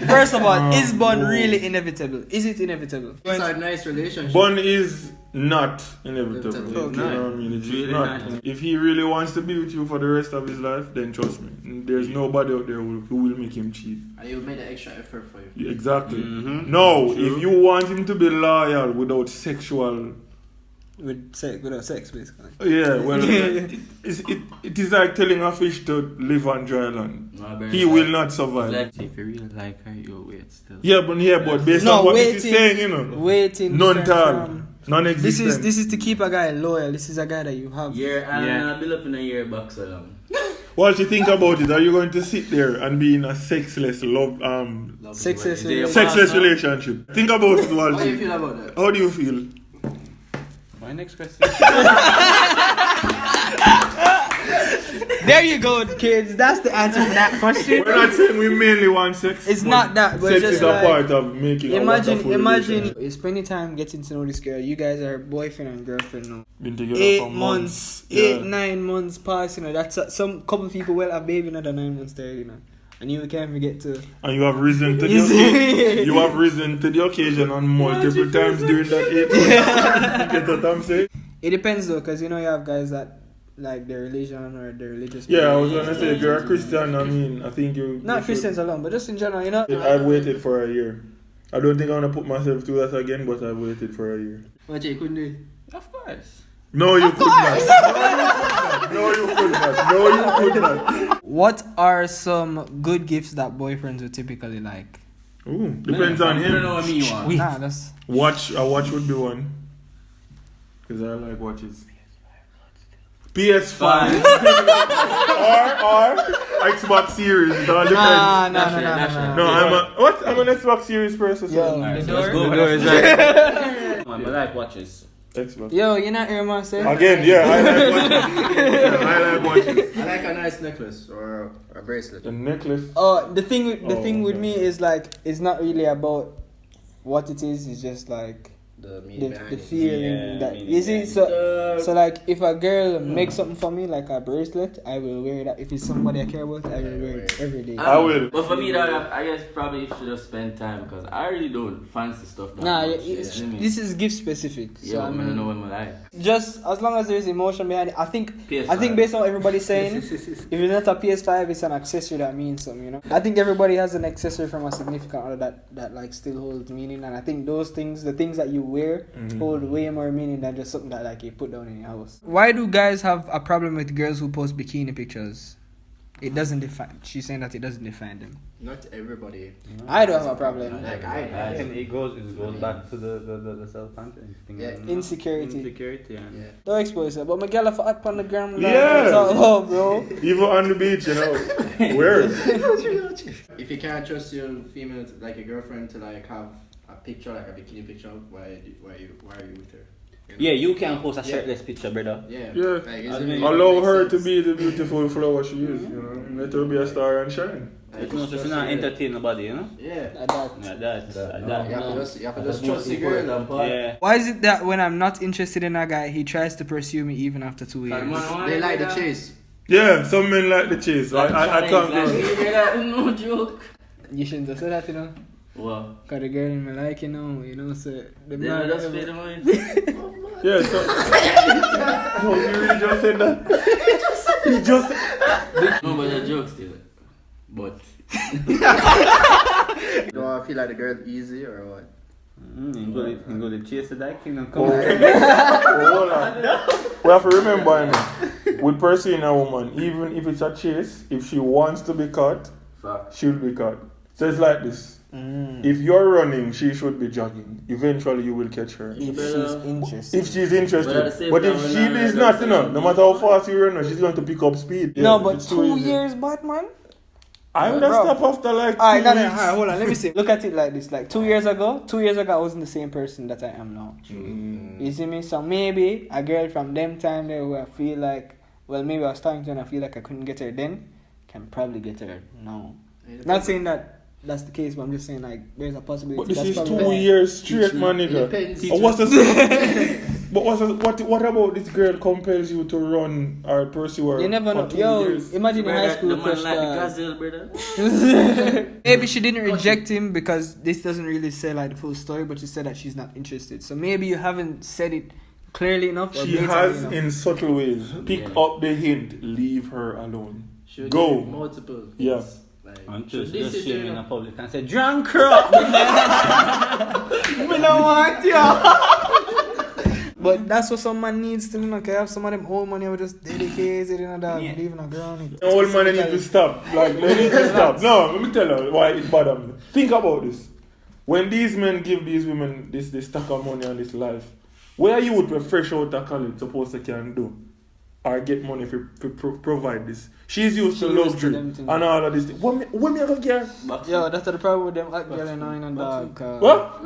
Speaker 3: First of all, is bun really inevitable? Is it inevitable?
Speaker 2: It's a nice relationship.
Speaker 4: Bun is not inevitable.
Speaker 2: Inevitable.
Speaker 4: You know what I mean? It's
Speaker 1: Really
Speaker 4: not.
Speaker 1: not.
Speaker 4: If he really wants to be with you for the rest of his life, then trust me, there's nobody out there who will make him cheat.
Speaker 2: And you made an extra effort for you.
Speaker 4: Exactly.
Speaker 1: Mhm.
Speaker 4: No,
Speaker 1: True.
Speaker 4: if you want him to be loyal without sexual,
Speaker 3: Without sex, basically.
Speaker 4: yeah, well, it is like telling a fish to live on dry land. He will not survive.
Speaker 2: Like,
Speaker 1: If you really like her, you'll wait still.
Speaker 4: But based
Speaker 3: No,
Speaker 4: on what this is
Speaker 3: waiting-
Speaker 4: saying, you know,
Speaker 3: Waiting.
Speaker 4: none
Speaker 3: different
Speaker 4: tal,
Speaker 3: from-
Speaker 4: non-existent.
Speaker 3: This is to keep a guy loyal. This is a guy that you have.
Speaker 2: I'm build up in a year back so long.
Speaker 4: What you think about it? Are you going to sit there and be in a sexless
Speaker 3: Sexless
Speaker 4: sexless relationship? Think about it,
Speaker 2: How do you
Speaker 4: Walter.
Speaker 2: feel about that?
Speaker 4: How do you feel?
Speaker 1: My next question.
Speaker 3: There you go, kids. That's the answer to that question.
Speaker 4: We're not saying we mainly want sex.
Speaker 3: It's
Speaker 4: but
Speaker 3: not that, but
Speaker 4: sex
Speaker 3: just
Speaker 4: is a
Speaker 3: like-
Speaker 4: part of making a wonderful
Speaker 3: Imagine,
Speaker 4: relationship.
Speaker 3: you're spending time getting to know this girl. You guys are boyfriend and girlfriend now.
Speaker 4: Been together
Speaker 3: 8
Speaker 4: for
Speaker 3: months,
Speaker 4: Yeah.
Speaker 3: 9 months past. You know, that's some couple people will have baby another 9 months there. You know, and you can't forget to.
Speaker 4: And you have risen to
Speaker 3: You see?
Speaker 4: the you have risen to the occasion on multiple times during that 8 months. You get what I'm saying?
Speaker 3: It depends though, cause you know you have guys that like their religion or their religious.
Speaker 4: Yeah, I was
Speaker 3: beliefs.
Speaker 4: gonna say if you're a Christian, I mean, I think you.
Speaker 3: Not
Speaker 4: you should-
Speaker 3: Christians alone, but just in general, you know.
Speaker 4: I've waited for a year. I don't think I'm gonna put myself through that again, but I've waited for a year.
Speaker 2: What you couldn't do?
Speaker 1: Of course.
Speaker 4: No, you could not. No, you could not. No, you could not.
Speaker 3: What are some good gifts that boyfriends would typically like?
Speaker 4: Ooh, depends on
Speaker 2: I don't know
Speaker 4: him.
Speaker 2: what me you want.
Speaker 3: Nah, that's
Speaker 4: A watch would be one. Because I like watches. PS5 or Xbox Series. It all depends.
Speaker 3: nah.
Speaker 4: No, I'm an Xbox Series person.
Speaker 3: Yo,
Speaker 1: Alright,
Speaker 3: the
Speaker 1: so let's
Speaker 3: door?
Speaker 1: go
Speaker 3: The
Speaker 1: for
Speaker 3: door
Speaker 1: that.
Speaker 3: is right.
Speaker 1: Come on, but I like watches.
Speaker 4: Xbox.
Speaker 3: Yo, you're not hearing what I'm saying?
Speaker 4: Again, yeah, I like watches. Yeah, I like watches.
Speaker 2: I like a nice necklace or a bracelet.
Speaker 4: The necklace.
Speaker 3: Oh, the thing with
Speaker 4: Oh,
Speaker 3: me
Speaker 4: okay.
Speaker 3: is like it's not really about what it is. It's just like
Speaker 5: the meaning behind
Speaker 3: the
Speaker 5: it.
Speaker 3: feeling that
Speaker 1: meaning
Speaker 3: you see.
Speaker 1: behind
Speaker 3: So like if a girl makes something for me like a bracelet, I will wear that. If it's somebody I care about, I will wear it every day.
Speaker 4: I will.
Speaker 2: But for me, dog, I guess probably you should just spend time because I really don't fancy stuff that
Speaker 3: Nah,
Speaker 2: much.
Speaker 3: this is gift specific. So
Speaker 2: Yeah,
Speaker 3: I
Speaker 2: I
Speaker 3: mean,
Speaker 2: know what I like.
Speaker 3: just as long as there's emotion behind it, I think
Speaker 2: PS5.
Speaker 3: based on what everybody's saying, if it's not a PS5, it's an accessory that means something, you know. I think everybody has an accessory from a significant other that like still holds meaning, and I think those things, the things that you wear, hold way more meaning than just something that like you put down in your house. Why do guys have a problem with girls who post bikini pictures? It doesn't define. She's saying that it doesn't define them.
Speaker 5: Not everybody.
Speaker 3: I don't have a problem.
Speaker 5: Like
Speaker 1: And it goes back to the self-confidence thing.
Speaker 5: Yeah.
Speaker 3: Insecurity.
Speaker 1: And
Speaker 5: Yeah.
Speaker 3: Don't expose yourself. But my girl have up on the gram. Like,
Speaker 4: Yeah.
Speaker 3: oh, bro.
Speaker 4: Even on the beach, you know. Where?
Speaker 5: If you can't trust your female, like your girlfriend, to like have a picture, like a bikini picture, why are you with her? You know?
Speaker 1: yeah, you can post a shirtless picture, brother.
Speaker 5: Yeah.
Speaker 4: Yeah.
Speaker 5: Like,
Speaker 1: I mean,
Speaker 4: Allow her to be the beautiful flower she is, you know. Let her be a star and shine.
Speaker 1: But you know, so she's not entertain nobody, you know?
Speaker 5: Yeah.
Speaker 3: Like that.
Speaker 1: Yeah, that's
Speaker 5: You have to just
Speaker 2: That's
Speaker 5: trust the
Speaker 2: the most
Speaker 5: girl.
Speaker 2: important part.
Speaker 1: yeah.
Speaker 3: Why is it that when I'm not interested in a guy, he tries to pursue me even after 2 years?
Speaker 5: They like the chase.
Speaker 4: Yeah, some men like the chase. I can't go.
Speaker 2: No joke.
Speaker 3: You shouldn't have said that, you know.
Speaker 2: Well,
Speaker 3: Cause the girl in me like, you know, so the
Speaker 2: then I just pay the money.
Speaker 4: Yeah, so. No, you really just said that? You just.
Speaker 2: No, but the joke still. But
Speaker 5: Do I feel like the girl easy or what?
Speaker 1: You go to chase that kingdom
Speaker 4: Oh,
Speaker 1: come.
Speaker 4: hold on. We have to remember, you know, with pursuing a woman, even if it's a chase, if she wants to be caught,
Speaker 2: fuck.
Speaker 4: she'll be caught. So it's like this. If you're running, she should be jogging. Eventually, you will catch her.
Speaker 3: If she's interested.
Speaker 4: If she's
Speaker 2: But at the
Speaker 4: interested.
Speaker 2: same
Speaker 4: But if
Speaker 2: time,
Speaker 4: she
Speaker 2: when
Speaker 4: is
Speaker 2: I-
Speaker 4: not, you know, no matter how fast you run, she's going to pick up speed.
Speaker 3: No,
Speaker 4: Yeah,
Speaker 3: but
Speaker 4: it's too
Speaker 3: 2
Speaker 4: easy.
Speaker 3: years, Batman.
Speaker 4: I would have
Speaker 3: Bro.
Speaker 4: stopped after like
Speaker 3: Alright,
Speaker 4: 2
Speaker 3: no,
Speaker 4: weeks.
Speaker 3: alright, hold on. Let me see. Look at it like this. Like 2 years ago, I wasn't the same person that I am now. You see me? So maybe a girl from them time there where I feel like, well, maybe I was talking to her and I feel like I couldn't get her then, can probably get her now. Not saying that that's the case, but I'm just saying like there's a possibility.
Speaker 4: But this
Speaker 3: That's
Speaker 4: is
Speaker 3: probably
Speaker 4: 2 years straight, man, nigga. And what's the But what about this girl compels you to run or pursue her?
Speaker 3: You never
Speaker 4: for
Speaker 3: know.
Speaker 4: 2
Speaker 3: Yo,
Speaker 4: years?
Speaker 3: imagine in high
Speaker 2: The
Speaker 3: school
Speaker 2: man
Speaker 3: crush.
Speaker 2: like the gazelle, brother.
Speaker 3: Maybe she didn't reject him because this doesn't really say like the full story, but she said that she's not interested. So maybe you haven't said it clearly enough. Or
Speaker 4: She
Speaker 3: blatantly
Speaker 4: has
Speaker 3: enough.
Speaker 4: in subtle ways. Pick
Speaker 2: Yeah.
Speaker 4: up the hint. Leave her alone.
Speaker 5: Should
Speaker 4: Go.
Speaker 5: do multiple.
Speaker 4: Yeah.
Speaker 5: things. Like,
Speaker 1: And
Speaker 5: should
Speaker 1: just
Speaker 5: this
Speaker 1: shame
Speaker 5: is,
Speaker 1: in the public and say, drunk crop!
Speaker 3: We don't want you. But that's what some man needs to do. Okay, have some of them old money who just dedicated, you know, that
Speaker 1: Yeah.
Speaker 3: leaving a girl.
Speaker 4: The old man need to stop. Like, they need to stop. No, let me tell you why it bothers me. Think about this. When these men give these women this stack of money and this life, where you would be fresh out of college supposed to can do or get money for provide this. She's used to
Speaker 3: She used to
Speaker 4: luxury
Speaker 3: them things.
Speaker 4: and all of this. What me ever get?
Speaker 3: Yo, that's the problem with them hot girl and nine and dog.
Speaker 4: What?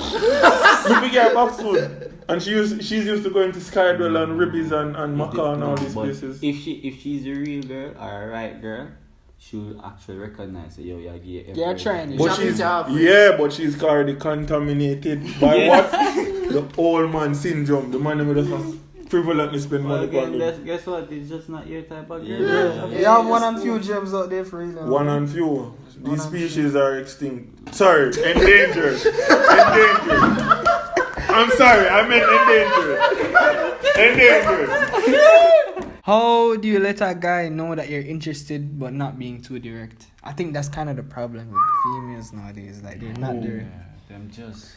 Speaker 4: Me get box food. And she's used to going to Skydwell and Ribbies and Maca and all these
Speaker 1: But
Speaker 4: places.
Speaker 1: If she's a real girl or a right girl, she will actually recognize that, yo, you're gay.
Speaker 3: They're trying.
Speaker 4: But
Speaker 5: Shopping
Speaker 4: she's
Speaker 5: to Africa.
Speaker 4: yeah, but she's already contaminated by what? The old man syndrome. The man who just frivolently spend
Speaker 1: Well,
Speaker 4: money on
Speaker 1: again,
Speaker 4: him.
Speaker 1: guess what? It's just not your type of girl.
Speaker 3: Yeah, you have one and few gems out there for real.
Speaker 4: One and few.
Speaker 3: One
Speaker 4: These
Speaker 3: and
Speaker 4: species are extinct. Sorry, endangered. Endangered. I'm sorry, I meant endangered. Endangered.
Speaker 3: How do you let a guy know that you're interested but not being too direct? I think that's kind of the problem with females nowadays. Like they're not direct.
Speaker 1: Them just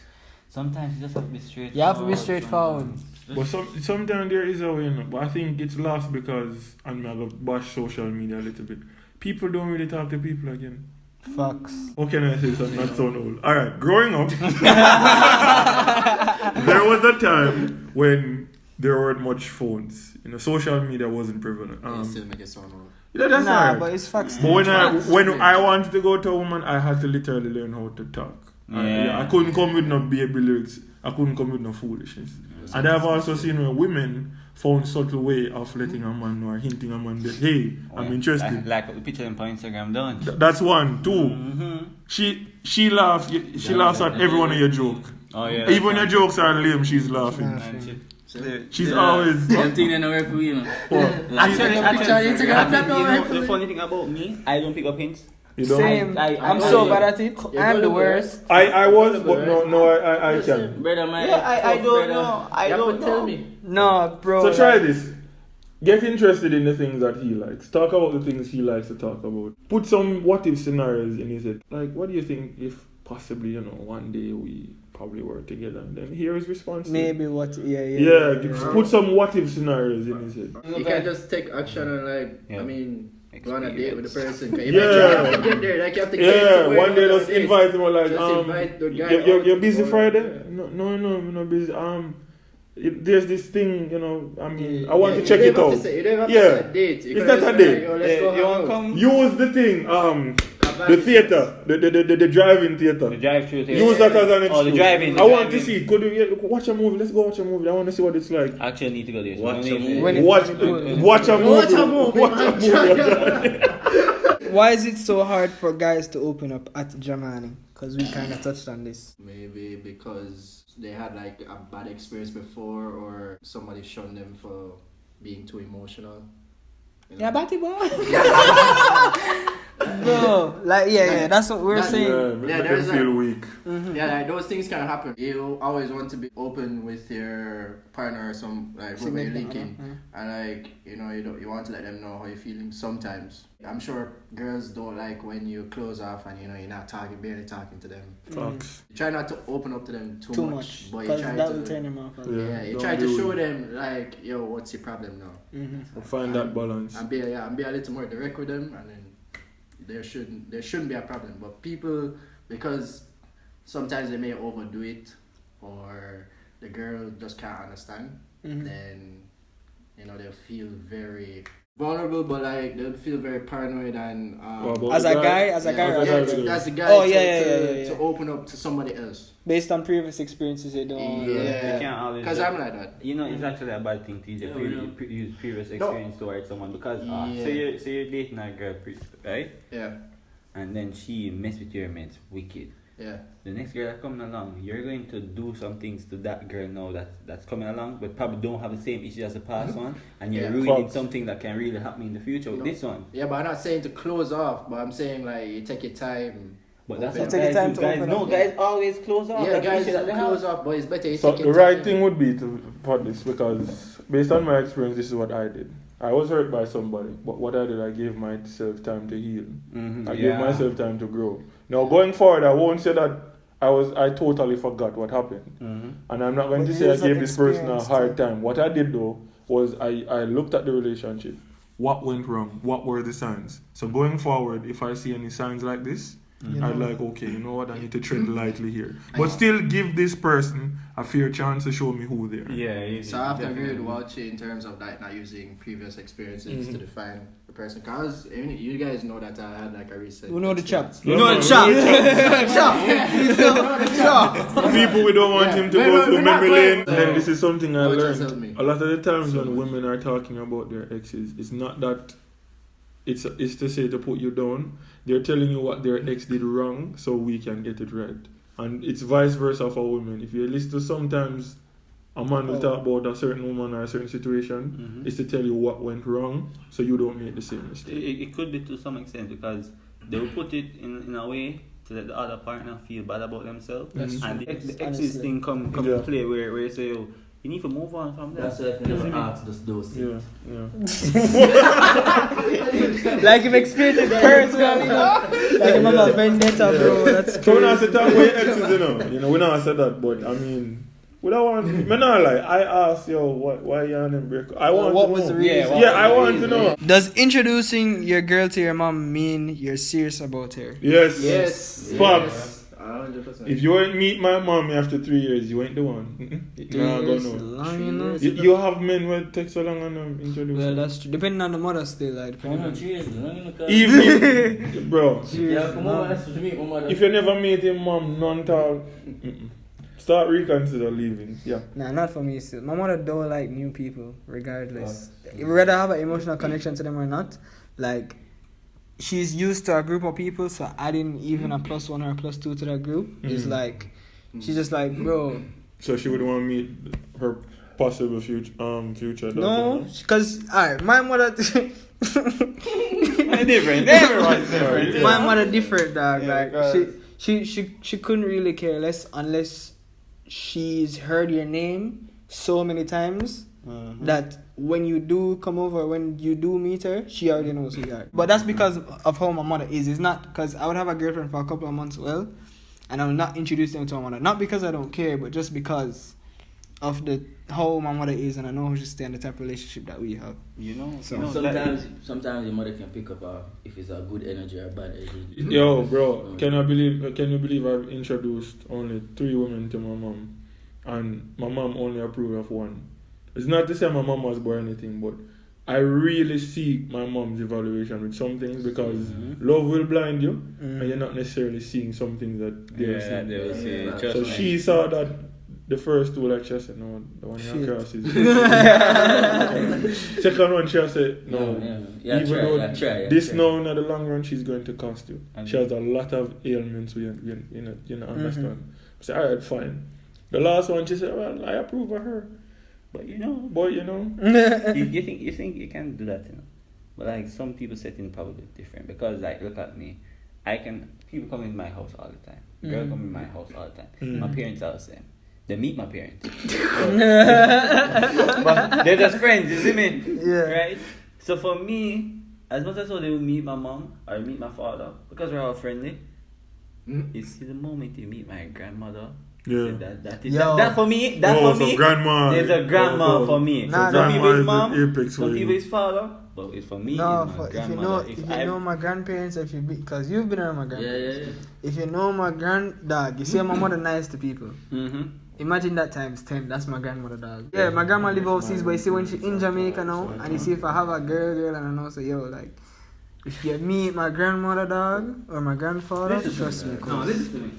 Speaker 1: sometimes you just have to be straightforward.
Speaker 3: You have to be straightforward.
Speaker 4: But sometimes there is a way, you know, but I think it's lost because I'm gonna bash social media a little bit. People don't really talk to people again.
Speaker 3: Fucks.
Speaker 4: What can I say? So I'm not so old. Alright, growing up, there was a time when there weren't much phones. You know, social media wasn't prevalent.
Speaker 5: You still make it sound old.
Speaker 4: Yeah, that's
Speaker 3: Nah,
Speaker 4: alright.
Speaker 3: but it's facts.
Speaker 4: But when I wanted to go to a woman, I had to literally learn how to talk. I couldn't come with no baby lyrics. I couldn't come with no foolishness. And I've also seen where women found subtle way of letting a man know or hinting a man that, hey, I'm interested.
Speaker 1: Like the picture on Instagram done.
Speaker 4: That's one. Two, she laughs. She laughs at every one of your joke.
Speaker 1: Oh yeah.
Speaker 4: Even when your jokes are lame, she's laughing.
Speaker 1: And she-
Speaker 4: She's always.
Speaker 2: Them thing they know where for you know.
Speaker 1: Actually,
Speaker 5: Instagram,
Speaker 1: the funny thing about me, I don't pick up hints.
Speaker 4: You don't.
Speaker 3: Same.
Speaker 1: I-
Speaker 3: I'm
Speaker 1: I-
Speaker 3: so
Speaker 1: I-
Speaker 3: bad at it. I'm the worst.
Speaker 4: I was, but no, I can.
Speaker 2: Brother, my
Speaker 1: I don't know. I don't know.
Speaker 2: tell me.
Speaker 3: No, bro.
Speaker 4: So try
Speaker 3: like,
Speaker 4: this. Get interested in the things that he likes. Talk about the things he likes to talk about. Put some what if scenarios in his head. Like, what do you think if possibly, one day we probably work together? And then hear his response.
Speaker 3: Maybe what?
Speaker 4: Yeah, put some what if scenarios in his head.
Speaker 5: You can just take action and
Speaker 1: Yeah.
Speaker 5: go on a date with the person. 'Cause
Speaker 4: Yeah.
Speaker 5: you have to get there. Like you have to get
Speaker 4: Yeah,
Speaker 5: somewhere
Speaker 4: one day
Speaker 5: on a
Speaker 4: just
Speaker 5: date.
Speaker 4: invite him or like,
Speaker 5: Just invite the guy
Speaker 4: you're
Speaker 5: out
Speaker 4: busy
Speaker 5: or-
Speaker 4: Friday?
Speaker 5: yeah.
Speaker 4: No, I'm not busy. There's this thing,
Speaker 5: Yeah.
Speaker 4: I want
Speaker 5: Yeah,
Speaker 4: to check
Speaker 5: you
Speaker 4: it
Speaker 5: don't have
Speaker 4: out.
Speaker 5: to say- you don't have
Speaker 4: Yeah.
Speaker 5: to say a date. You
Speaker 4: It's
Speaker 5: can
Speaker 4: not
Speaker 5: just
Speaker 4: a
Speaker 5: be
Speaker 4: date.
Speaker 5: like, yo, let's go
Speaker 1: You
Speaker 5: hang
Speaker 1: want
Speaker 5: out.
Speaker 1: come?
Speaker 4: Use the thing, the theater, the drive-in theater.
Speaker 1: The drive-through theater.
Speaker 4: Use that as an excuse.
Speaker 1: Oh, the drive-in.
Speaker 4: I want to see. Could you watch a movie? Let's go watch a movie. I want to see what it's like.
Speaker 1: I actually need to go there.
Speaker 2: Watch a
Speaker 1: When
Speaker 2: movie.
Speaker 3: When it-
Speaker 4: Watch a
Speaker 5: Watch a
Speaker 4: movie.
Speaker 5: movie, man.
Speaker 3: Why is it so hard for guys to open up at Jamani? Because we kind of touched on this.
Speaker 5: Maybe because they had like a bad experience before, or somebody shunned them for being too emotional. You know?
Speaker 3: Yeah, batty boy. Bro, like that's what we're
Speaker 5: That-
Speaker 3: saying.
Speaker 4: Yeah, make
Speaker 5: there's
Speaker 4: them feel weak.
Speaker 5: Yeah, like those things can happen. You always want to be open with your partner or some like whoever you're linking, and you want to let them know how you're feeling. Sometimes I'm sure girls don't like when you close off and you're not barely talking to them.
Speaker 4: Facts.
Speaker 5: You try not to open up to them too much, but you
Speaker 3: Because
Speaker 5: try
Speaker 3: that
Speaker 5: to
Speaker 3: will turn them off.
Speaker 5: yeah, you
Speaker 4: don't
Speaker 5: try to
Speaker 4: be
Speaker 5: show
Speaker 4: rude.
Speaker 5: them like, yo, what's your problem now?
Speaker 4: Find that balance.
Speaker 5: And be a little more direct with them, and then there shouldn't be a problem. But people, because sometimes they may overdo it, or the girl just can't understand, then they'll feel very vulnerable, but like they'll feel very paranoid and
Speaker 3: As a guy, or
Speaker 5: that's the guy
Speaker 3: Oh,
Speaker 5: to open up to somebody else.
Speaker 3: based on previous experiences, you don't.
Speaker 1: You can't always.
Speaker 5: Because I'm like that.
Speaker 1: It's actually a bad thing to use use previous experience towards someone because so you're dating a girl, right?
Speaker 5: Yeah,
Speaker 1: And then she mess with your mates, wicked.
Speaker 5: yeah.
Speaker 1: The next girl that coming along, you're going to do some things to that girl now that's coming along, but probably don't have the same issue as the past one, and you're
Speaker 5: Yeah.
Speaker 1: ruining
Speaker 4: Facts.
Speaker 1: something that can really help me in the future with this one.
Speaker 5: Yeah, but I'm not saying to close off, but I'm saying like you take your time.
Speaker 1: But that's
Speaker 5: Open
Speaker 1: what
Speaker 5: up.
Speaker 3: Take your
Speaker 1: guys
Speaker 3: time
Speaker 1: do.
Speaker 3: to
Speaker 1: Guys,
Speaker 3: open
Speaker 1: no,
Speaker 3: up.
Speaker 1: guys always close off.
Speaker 5: Yeah,
Speaker 1: That's the
Speaker 5: guys
Speaker 1: issue that they have.
Speaker 5: close off, but it's better you
Speaker 4: So
Speaker 5: take
Speaker 4: the
Speaker 5: your
Speaker 4: right
Speaker 5: time.
Speaker 4: thing would be for this, because based on my experience, this is what I did. I was hurt by somebody, but what I did, I gave myself time to heal. I gave myself time to grow. Now going forward, I won't say that I totally forgot what happened, and I'm not going
Speaker 3: But
Speaker 4: to
Speaker 3: it
Speaker 4: say I
Speaker 3: is an
Speaker 4: gave this person a
Speaker 3: experience
Speaker 4: hard
Speaker 3: too.
Speaker 4: time. What I did though was I looked at the relationship. What went wrong? What were the signs? So going forward, if I see any signs like this, I'd like, okay, you know what, I need to tread lightly here. But still give this person a fair chance to show me who they are.
Speaker 1: Yeah.
Speaker 5: So I have to agree with Walchi in terms of like not using previous experiences to define the person. Cause you guys know that I had like a recent.
Speaker 3: We know the chap.
Speaker 5: experience.
Speaker 3: You know the chap.
Speaker 4: People we don't want him to go through memory lane. And this is something I
Speaker 5: What just helped
Speaker 4: learned.
Speaker 5: me?
Speaker 4: A lot of the times when women are talking about their exes, it's not that it's to say to put you down. They're telling you what their ex did wrong so we can get it right. And it's vice versa for women. If you listen to sometimes a man will talk about a certain woman or a certain situation, it's to tell you what went wrong so you don't make the same mistake.
Speaker 1: It could be to some extent because they will put it in a way to let the other partner feel bad about themselves. And the exes
Speaker 3: Honestly.
Speaker 1: thing come
Speaker 4: Yeah.
Speaker 1: to play where you say, yo, you need to move on from that.
Speaker 2: That's why if you never ask those things.
Speaker 3: Like you've experienced it personally. Like you have a vendetta, bro. That's
Speaker 4: So when I
Speaker 3: crazy.
Speaker 4: say talk about your exes, we not said that, but I mean, we don't want. Me not like I asked yo, why you on them break? I want
Speaker 3: What
Speaker 4: to
Speaker 3: was
Speaker 4: know.
Speaker 3: the reason?
Speaker 4: Yeah, I want to know.
Speaker 3: Does introducing your girl to your mom mean you're serious about her?
Speaker 4: Yes.
Speaker 5: Yes.
Speaker 4: Facts.
Speaker 5: 100%.
Speaker 4: If you ain't meet my mommy after 3 years, you ain't the one. Nah, go no.
Speaker 3: Long, you know?
Speaker 4: You have men who take so long on introduce.
Speaker 3: Well,
Speaker 4: them.
Speaker 3: that's true. Depending on the mother still, like depending on.
Speaker 4: Even, bro.
Speaker 2: Yeah, come on, that's what me, mama.
Speaker 4: If you never meet him, mom, none at all. Start reconsider leaving. Yeah.
Speaker 3: Nah, not for me still. My mother don't like new people, regardless. Whether I have an emotional connection to them or not, like she's used to a group of people, so adding even a +1 or a +2 to that group is like She's just like, bro.
Speaker 4: So she would want to meet her possible future daughter.
Speaker 3: No, because alright, my mother.
Speaker 1: Different. Everyone's different.
Speaker 3: My mother different, dog.
Speaker 1: Yeah,
Speaker 3: like
Speaker 1: because-
Speaker 3: she couldn't really care less unless she's heard your name so many times that when you do come over, when you do meet her, she already knows who you are. But that's because of how my mother is. It's not because I would have a girlfriend for a couple of months, well, and I will not introduce them to my mother. Not because I don't care, but just because of the how my mother is, and I know how she stay in the type of relationship that we have.
Speaker 1: You know,
Speaker 3: So-
Speaker 1: you know
Speaker 2: Sometimes your mother can pick up if it's a good energy or bad energy.
Speaker 4: Yo, bro, can you believe I've introduced only 3 women to my mom, and my mom only approved of 1. It's not to say my mom was born anything, but I really seek my mom's evaluation with some things because love will blind you, and you're not necessarily seeing some things that they're seeing.
Speaker 1: they will see.
Speaker 4: So she saw that the first 2, like she said, no, the one here across is. Second one, she said, no.
Speaker 2: Yeah,
Speaker 4: Even
Speaker 2: try,
Speaker 4: though
Speaker 2: yeah, try, yeah,
Speaker 4: this
Speaker 2: try.
Speaker 4: now in the long run, she's going to cost you.
Speaker 1: And
Speaker 4: She has a lot of ailments you know understand. I said, alright, fine. The last one, she said, well, I approve of her.
Speaker 1: But you know, you think you can do that, you know. But like some people setting probably different because like look at me, people come in my house all the time. Girl come in my house all the time. My parents are the same. They meet my parents. But they're just friends, you see me?
Speaker 3: Yeah.
Speaker 1: Right? So for me, as much as they will meet my mom or meet my father, because we're all friendly, it's the moment you meet my grandmother.
Speaker 4: Yeah.
Speaker 1: That for me, for me,
Speaker 4: grandma.
Speaker 1: there's a grandma for me.
Speaker 3: Nah,
Speaker 1: Some people is
Speaker 4: grandma
Speaker 1: mom,
Speaker 4: is the apex
Speaker 1: some
Speaker 4: for
Speaker 1: people
Speaker 4: you.
Speaker 1: is father, but it's for me,
Speaker 3: No,
Speaker 1: it's my
Speaker 3: if you
Speaker 1: grandmother.
Speaker 3: know my grandparents, because you've been around my grandparents.
Speaker 2: Yeah.
Speaker 3: If you know my granddad, you see my mother nice to people. Imagine that times 10. That's my grandmother, dog. Yeah, my grandma live overseas, but you see when she in Jamaica now, and you see if I have a girl, and I know, so yo, like, if you meet my grandmother, dog, or my grandfather, trust me.
Speaker 1: No, listen to me.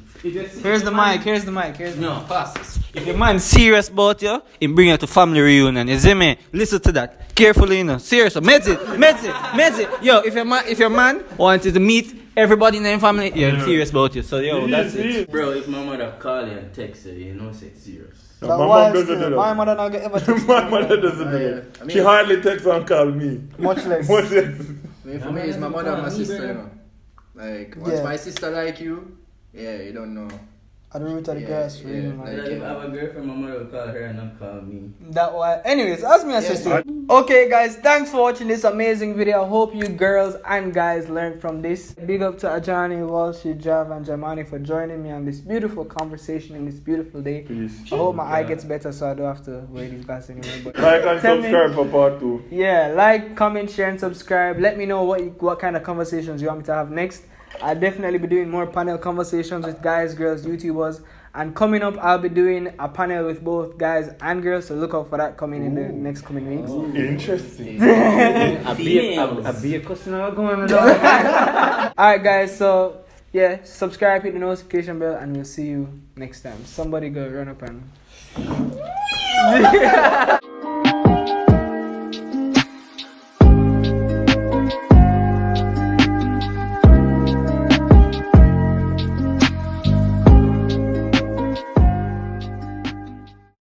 Speaker 3: Here's the mic.
Speaker 1: No, pass this. If your man serious about you, he bring you to family reunion. You see me? Listen to that. Carefully, you know. Serious. Meds it. Yo, if your man wanted to meet everybody in the family, you're serious about you. So yo, that's it.
Speaker 2: Bro, if my mother call you and text you, you know it's serious.
Speaker 4: No,
Speaker 3: But
Speaker 4: my
Speaker 3: why
Speaker 4: mom doesn't
Speaker 3: still?
Speaker 4: do that.
Speaker 3: My mother not get ever text
Speaker 4: My mother doesn't do
Speaker 5: yeah.
Speaker 4: that.
Speaker 5: I mean-
Speaker 4: She hardly texts and call me.
Speaker 3: much less.
Speaker 4: Much less.
Speaker 5: I mean, for me, it's my mother and my sister, you know. Like, once
Speaker 3: Yeah.
Speaker 5: my sister like you, yeah, you don't know.
Speaker 3: At the root of the
Speaker 5: Yeah,
Speaker 3: grass,
Speaker 5: yeah,
Speaker 3: really,
Speaker 5: like-
Speaker 3: man.
Speaker 2: If I have a girlfriend, my mother will call her and not call me.
Speaker 3: That why. Anyways, ask me a sister. Okay, guys, thanks for watching this amazing video. I hope you girls and guys learned from this. Big up to Ajani, Walsh, Jav, and Jamani for joining me on this beautiful conversation in this beautiful day.
Speaker 4: Peace.
Speaker 3: I hope my eye gets better so I don't have to wear these glasses anymore. But
Speaker 4: Like and
Speaker 3: Tell me-
Speaker 4: subscribe for part 2.
Speaker 3: yeah, like, comment, share, and subscribe. Let me know what kind of conversations you want me to have next. I'll definitely be doing more panel conversations with guys, girls, YouTubers. And coming up, I'll be doing a panel with both guys and girls. So look out for that coming in the next coming weeks.
Speaker 4: Interesting.
Speaker 1: A beer customer going on.
Speaker 3: Alright, guys. So yeah, subscribe, hit the notification bell, and we'll see you next time. Somebody go run up and.